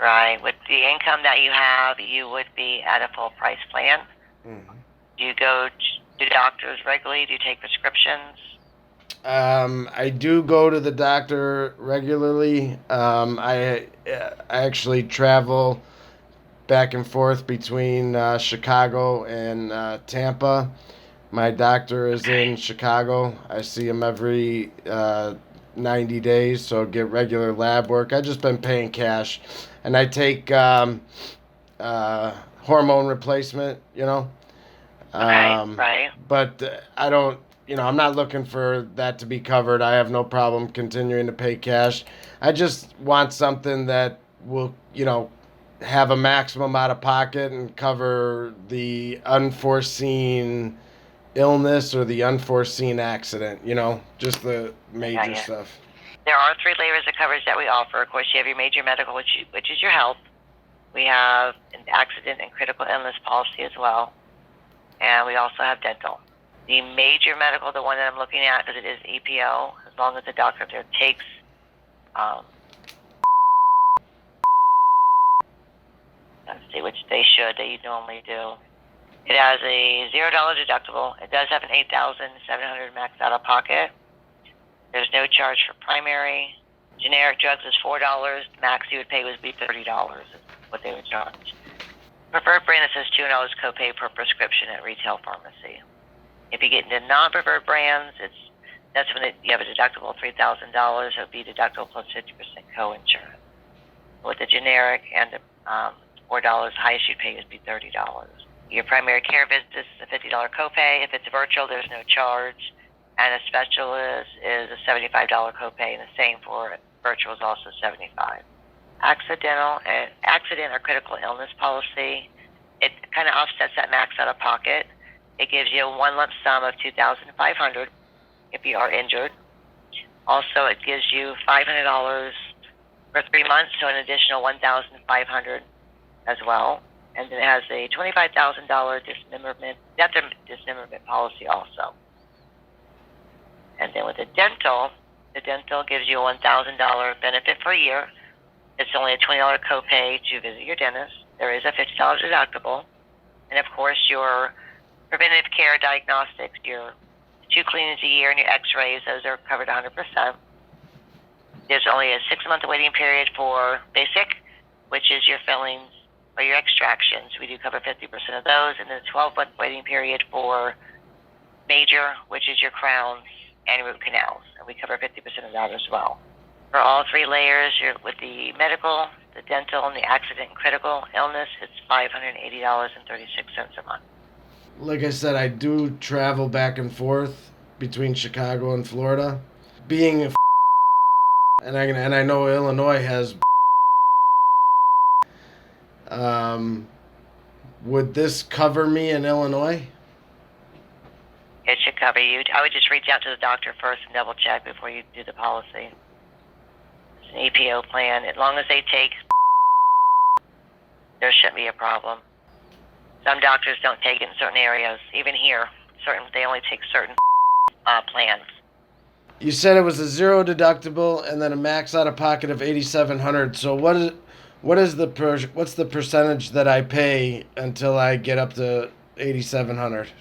Right. With the income that you have, you would be at a full price plan. Mm-hmm. Do you go to doctors regularly? Do you take prescriptions? I do go to the doctor regularly. I actually travel back and forth between Chicago and Tampa. My doctor is in Chicago. I see him every 90 days, so get regular lab work. I just been paying cash, and I take hormone replacement. Right. But I don't. I'm not looking for that to be covered. I have no problem continuing to pay cash. I just want something that will, have a maximum out of pocket and cover the unforeseen illness or the unforeseen accident, just the major stuff. There are 3 layers of coverage that we offer. Of course, you have your major medical, which is your health. We have an accident and critical illness policy as well. And we also have dental. The major medical, the one that I'm looking at, because it is EPO, as long as the doctor there takes let's see, which they normally do. It has a $0 deductible. It does have an $8,700 max out of pocket. There's no charge for primary. Generic drugs is $4. Max you would pay would be $30 is what they would charge. Preferred brand, it says $2 copay per prescription at retail pharmacy. If you get into non-preferred brands, that's when you have a deductible of $3,000. It would be deductible plus 50% co-insurance. With the generic and the $4, the highest you'd pay would be $30. Your primary care visit is a $50 copay. If it's virtual, there's no charge. And a specialist is a $75 copay, and the same for virtual is also $75. Accident or critical illness policy, it kind of offsets that max out of pocket. It gives you one lump sum of $2,500 if you are injured. Also, it gives you $500 for 3 months, so an additional $1,500 as well. And then it has a $25,000 dismemberment policy also. And then with the dental gives you a $1,000 benefit per year. It's only a $20 copay to visit your dentist. There is a $50 deductible. And of course, your preventative care diagnostics, your 2 cleanings a year and your x-rays, those are covered 100%. There's only a 6-month waiting period for basic, which is your fillings or your extractions. We do cover 50% of those. And then a 12-month waiting period for major, which is your crowns and root canals. And we cover 50% of that as well. For all 3 layers, with the medical, the dental, and the accident and critical illness, it's $580.36 a month. Like I said, I do travel back and forth between Chicago and Florida. Being a and I know Illinois has would this cover me in Illinois? It should cover you. I would just reach out to the doctor first and double check before you do the policy. It's an EPO plan. As long as they take, there shouldn't be a problem. Some doctors don't take it in certain areas. Even here, they only take certain plans. You said it was a $0 deductible and then a max out of pocket of $8,700. So what's the percentage that I pay until I get up to $8,700?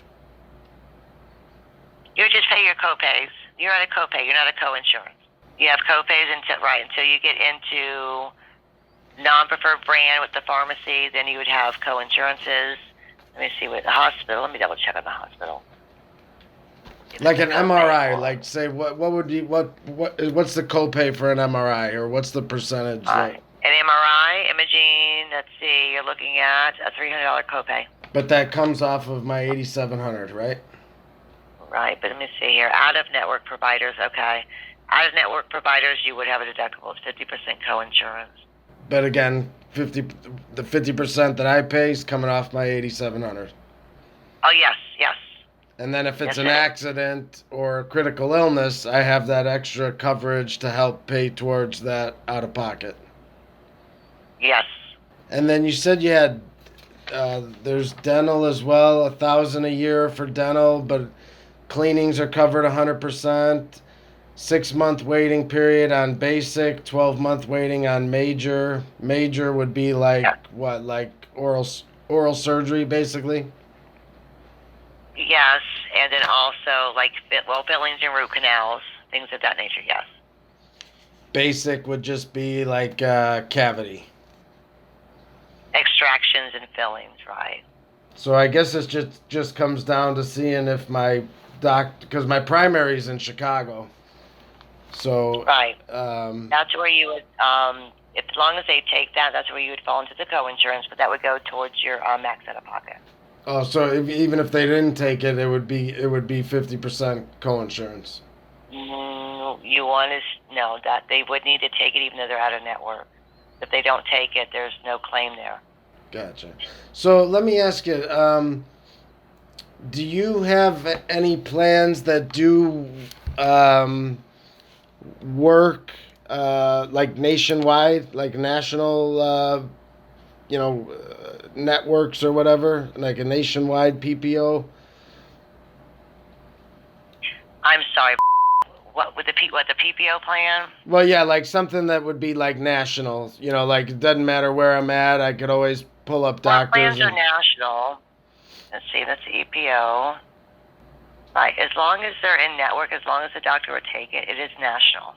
You just pay your copays. You're at a copay. You're not a co-insurance. You have copays until you get into non-preferred brand with the pharmacy. Then you would have co-insurances. Let me see with the hospital. Let me double check on the hospital. Like an MRI, like say what's the copay for an MRI, or what's the percentage? An MRI imaging, let's see, you're looking at a $300 copay. But that comes off of my $8,700, right? Right, but let me see here. Out-of-network providers, okay. Out-of-network providers, you would have a deductible of 50% co-insurance. But again, the 50% that I pay is coming off my $8,700. Oh, yes. And then if it's an accident or a critical illness, I have that extra coverage to help pay towards that out of pocket. Yes. And then you said you had there's dental as well, $1,000 a year for dental, but cleanings are covered 100%. 6-month waiting period on basic, 12-month waiting on major. Major would be like Yeah. what, like oral surgery, basically. Yes, and then also like fillings and root canals, things of that nature. Yes. Basic would just be like cavity. Extractions and fillings, right? So I guess it just comes down to seeing if my because my primary's in Chicago. So Right. um, That's where you would, if, as long as they take that, that's where you would fall into the co-insurance, but that would go towards your max out of pocket. oh, so even if they didn't take it, it would be 50% co-insurance. You want to know that they would need to take it even though they're out of network. If they don't take it, there's no claim there. Gotcha. So let me ask you, do you have any plans that do work like nationwide, like national, networks or whatever, like a nationwide PPO? I'm sorry. What with the PPO plan? Well, yeah, like something that would be like national. Like it doesn't matter where I'm at. I could always pull up Well, doctors. plans are national. Let's see, that's the EPO. Right, as long as they're in network, as long as the doctor would take it, it is national.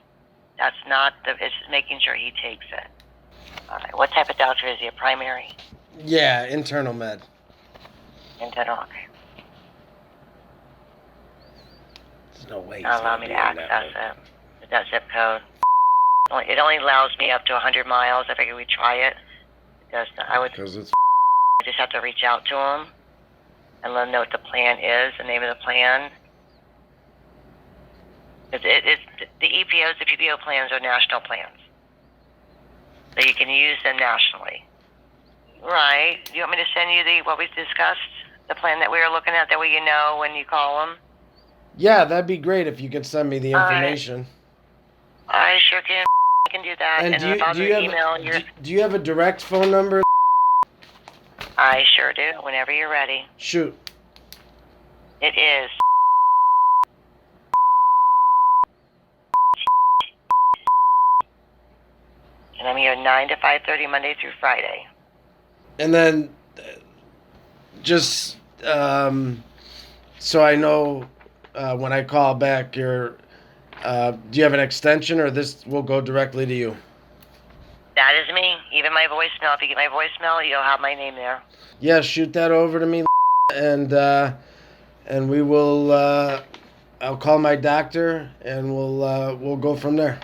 That's not it's just making sure he takes it. All right, what type of doctor is he? A primary? Yeah, internal med. Internal, okay. There's no way. Not allow me to access it. With that zip code. It only allows me up to 100 miles. I figured we'd try it. I would Because it's just have to reach out to him and let him know what the plan is, the name of the plan. It's the EPOs, the PPO plans are national plans. So you can use them nationally. Right. Do you want me to send you what we discussed? The plan that we were looking at, that way you know when you call them? yeah, that'd be great if you could send me the information. I sure can. I can do that. And do you have a direct phone number? I sure do. Whenever you're ready. Shoot. It is. And I'm here 9 to 5:30 Monday through Friday. And then, just so I know when I call back, do you have an extension, or this will go directly to you? That is me. Even my voicemail. If you get my voicemail, you'll have my name there. Yeah, shoot that over to me, and we will. I'll call my doctor, and we'll go from there.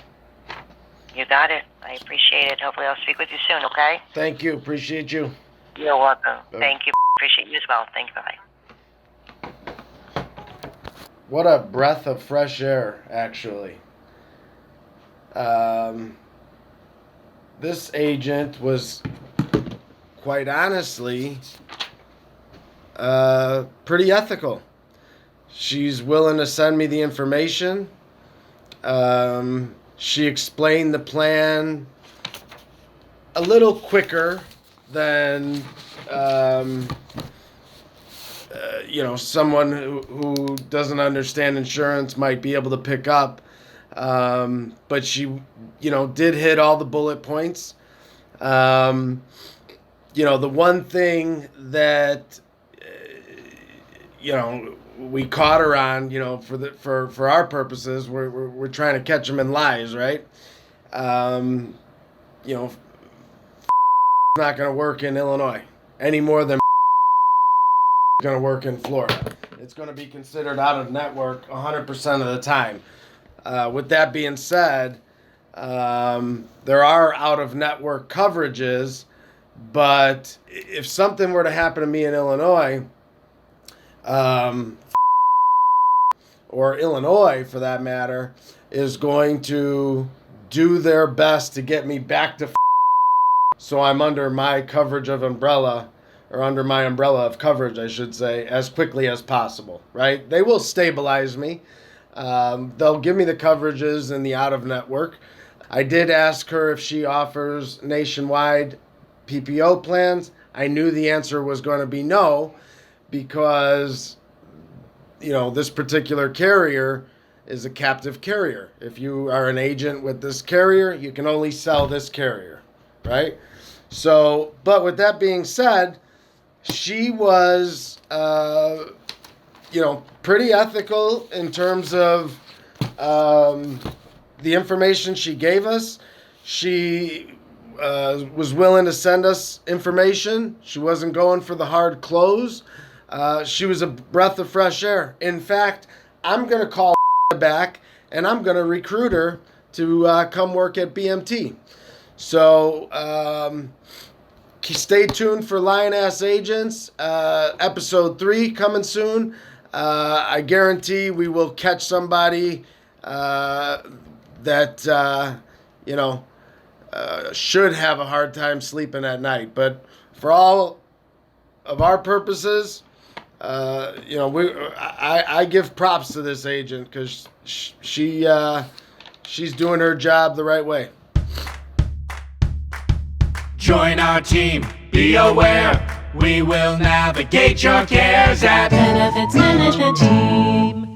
You got it. I appreciate it. Hopefully I'll speak with you soon, okay? Thank you. Appreciate you. You're welcome. Bye. Thank you. Appreciate you as well. Thank you. Bye. What a breath of fresh air, actually. This agent was, quite honestly, pretty ethical. She's willing to send me the information. She explained the plan a little quicker than someone who doesn't understand insurance might be able to pick up. But she, did hit all the bullet points. The one thing that, we caught her on, for our purposes, we're trying to catch them in lies, right? Not going to work in Illinois any more than going to work in Florida. It's going to be considered out of network 100% of the time. With that being said, there are out of network coverages, but if something were to happen to me in Illinois, or Illinois for that matter, is going to do their best to get me back to so I'm under my coverage of umbrella, or under my umbrella of coverage, I should say, as quickly as possible, right? They will stabilize me. They'll give me the coverages in the out-of-network. I did ask her if she offers nationwide PPO plans. I knew the answer was going to be no, because, this particular carrier is a captive carrier. If you are an agent with this carrier, you can only sell this carrier, right? So, but with that being said, she was, pretty ethical in terms of the information she gave us. She was willing to send us information. She wasn't going for the hard close. She was a breath of fresh air. In fact, I'm going to call back and I'm going to recruit her to come work at BMT. So stay tuned for Lioness Agents. Episode 3 coming soon. I guarantee we will catch somebody that, should have a hard time sleeping at night. But for all of our purposes, I give props to this agent because she's doing her job the right way. Join our team, be aware, we will navigate your cares at Benefits Management Team.